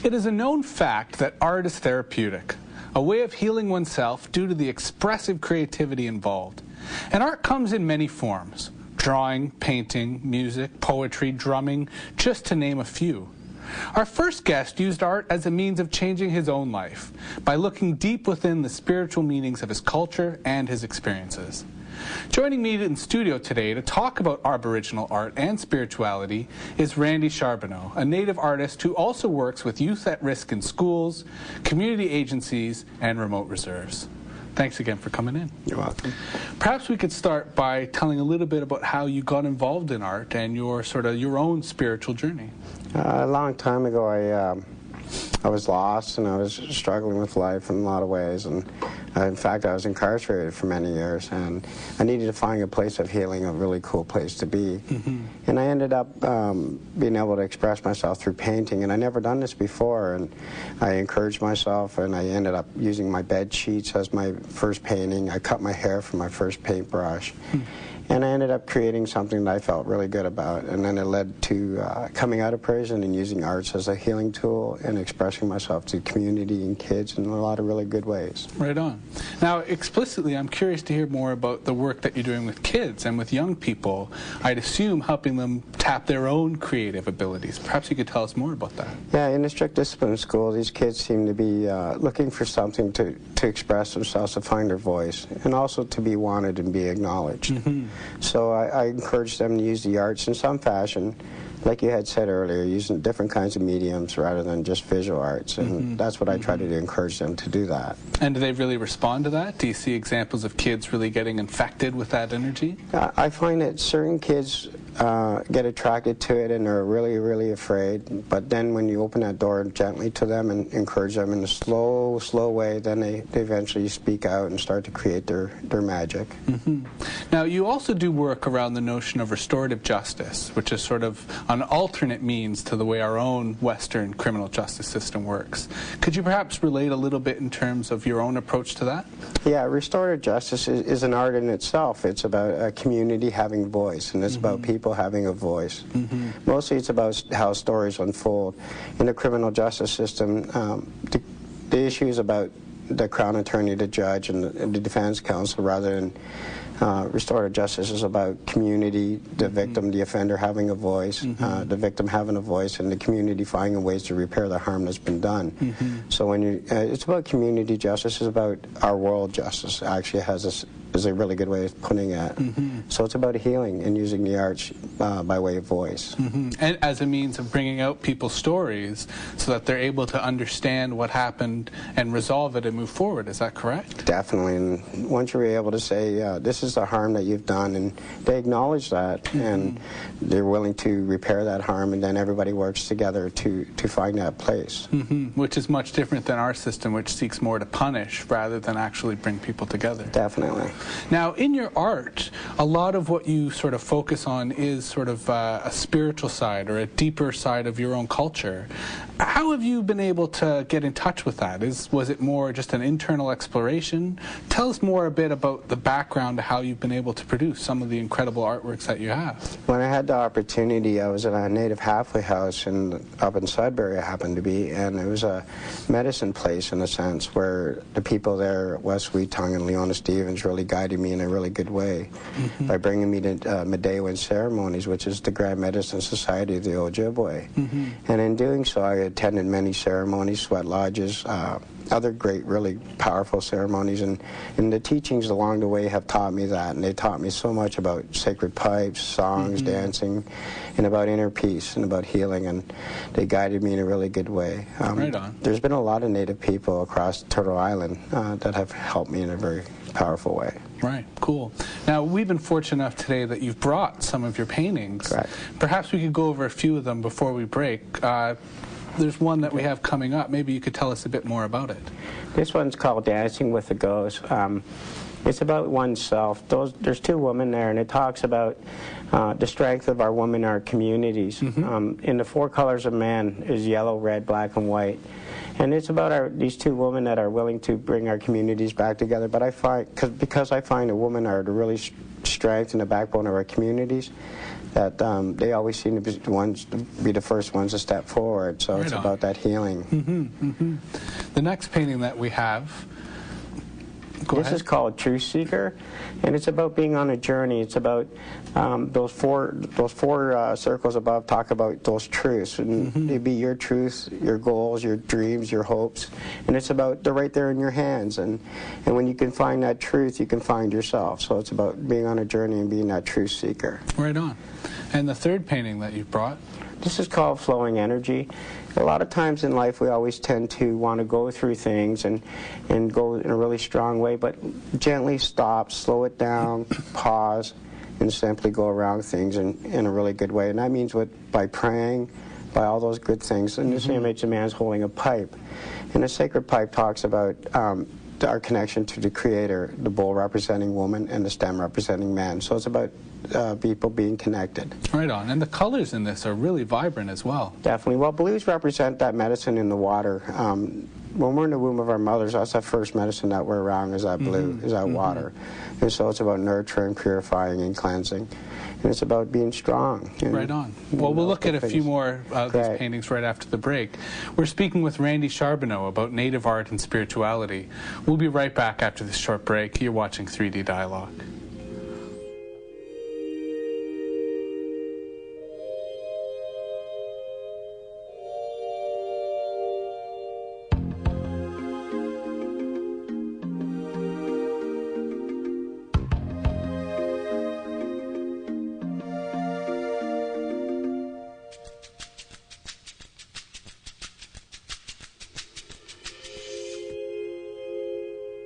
It is a known fact that art is therapeutic, a way of healing oneself due to the expressive creativity involved. And art comes in many forms: drawing, painting, music, poetry, drumming, just to name a few. Our first guest used art as a means of changing his own life by looking deep within the spiritual meanings of his culture and his experiences. Joining me in studio today to talk about Aboriginal art and spirituality is Randy Charboneau, a native artist who also works with youth at risk in schools, community agencies, and remote reserves. Thanks again for coming in. You're welcome. Perhaps we could start by telling a little bit about how you got involved in art and your own spiritual journey. A long time ago, I was lost and I was struggling with life in a lot of ways, and in fact I was incarcerated for many years, and I needed to find a place of healing, a really cool place to be. And I ended up being able to express myself through painting, and I never done this before, and I encouraged myself, and I ended up using my bed sheets as my first painting. I cut my hair from my first paintbrush. And I ended up creating something that I felt really good about, and then it led to coming out of prison and using arts as a healing tool and expressing myself to community and kids in a lot of really good ways. Right on. Now, explicitly, I'm curious to hear more about the work that you're doing with kids and with young people. I'd assume helping them tap their own creative abilities. Perhaps you could tell us more about that. Yeah, in a strict discipline school, these kids seem to be looking for something to express themselves, to find their voice, and also to be wanted and be acknowledged. So I encourage them to use the arts in some fashion, like you had said earlier, using different kinds of mediums rather than just visual arts, and that's what I try to do, encourage them to do that. And do they really respond to that? Do you see examples of kids really getting infected with that energy? I find that certain kids get attracted to it and are really, really afraid, but then when you open that door gently to them and encourage them in a slow, slow way, then they eventually speak out and start to create their magic. Now, you also do work around the notion of restorative justice, which is sort of an alternate means to the way our own Western criminal justice system works. Could you perhaps relate a little bit in terms of your own approach to that? Yeah, restorative justice is an art in itself. It's about a community having voice, and it's about people having a voice. Mostly it's about how stories unfold. In the criminal justice system, the issue is about the Crown Attorney, the judge, and the defense counsel, rather than restorative justice is about community, the victim, the offender having a voice, the victim having a voice, and the community finding ways to repair the harm that's been done. So when you, it's about community justice, it's about our world justice. Actually is a really good way of putting it. So it's about healing and using the arts by way of voice. And as a means of bringing out people's stories so that they're able to understand what happened and resolve it and move forward. Is that correct? Definitely. And once you're able to say, this is the harm that you've done, and they acknowledge that, and they're willing to repair that harm, and then everybody works together to find that place. Which is much different than our system, which seeks more to punish rather than actually bring people together. Definitely. Now, in your art, a lot of what you sort of focus on is sort of a spiritual side or a deeper side of your own culture. How have you been able to get in touch with that? Was it more just an internal exploration? Tell us more a bit about the background to how you've been able to produce some of the incredible artworks that you have. When I had the opportunity, I was at a native halfway house up in Sudbury, I happened to be, and it was a medicine place in a sense where the people there, Wes Wheatongue and Leona Stevens, really guided me in a really good way by bringing me to Medewan ceremonies, which is the Grand Medicine Society of the Ojibwe. And in doing so, I attended many ceremonies, sweat lodges, other great, really powerful ceremonies, and the teachings along the way have taught me that, and they taught me so much about sacred pipes, songs, dancing, and about inner peace and about healing, and they guided me in a really good way. Right on. There's been a lot of Native people across Turtle Island that have helped me in a very powerful way. Right, cool. Now, we've been fortunate enough today that you've brought some of your paintings. Correct. Perhaps we could go over a few of them before we break. There's one that we have coming up. Maybe you could tell us a bit more about it. This one's called Dancing with the Ghost. It's about oneself. There's two women there, and it talks about the strength of our women in our communities. In the four colors of man is yellow, red, black, and white. And it's about these two women that are willing to bring our communities back together. But I find, because I find a woman are the really strength and the backbone of our communities, that they always seem to be the first ones to step forward. So it's about that healing. The next painting that we have, this is called Truth Seeker, and it's about being on a journey. It's about those four circles above talk about those truths, and they'd be your truths, your goals, your dreams, your hopes, and it's about they're right there in your hands. And when you can find that truth, you can find yourself. So it's about being on a journey and being that truth seeker. Right on. And the third painting that you brought? This is called Flowing Energy. A lot of times in life we always tend to want to go through things and go in a really strong way, but gently stop, slow it down, pause, and simply go around things in a really good way. And that means by praying, by all those good things. In this image, a man's holding a pipe. And the sacred pipe talks about our connection to the Creator, the bowl representing woman and the stem representing man. So it's about people being connected. Right on. And the colors in this are really vibrant as well. Definitely. Well, blues represent that medicine in the water. When we're in the womb of our mothers, that's that first medicine that we're around is that blue, is that water. And so it's about nurturing, purifying, and cleansing. And it's about being strong. Right on. Well, we'll look at a few more of these paintings right after the break. We're speaking with Randy Charboneau about Native art and spirituality. We'll be right back after this short break. You're watching 3D Dialogue.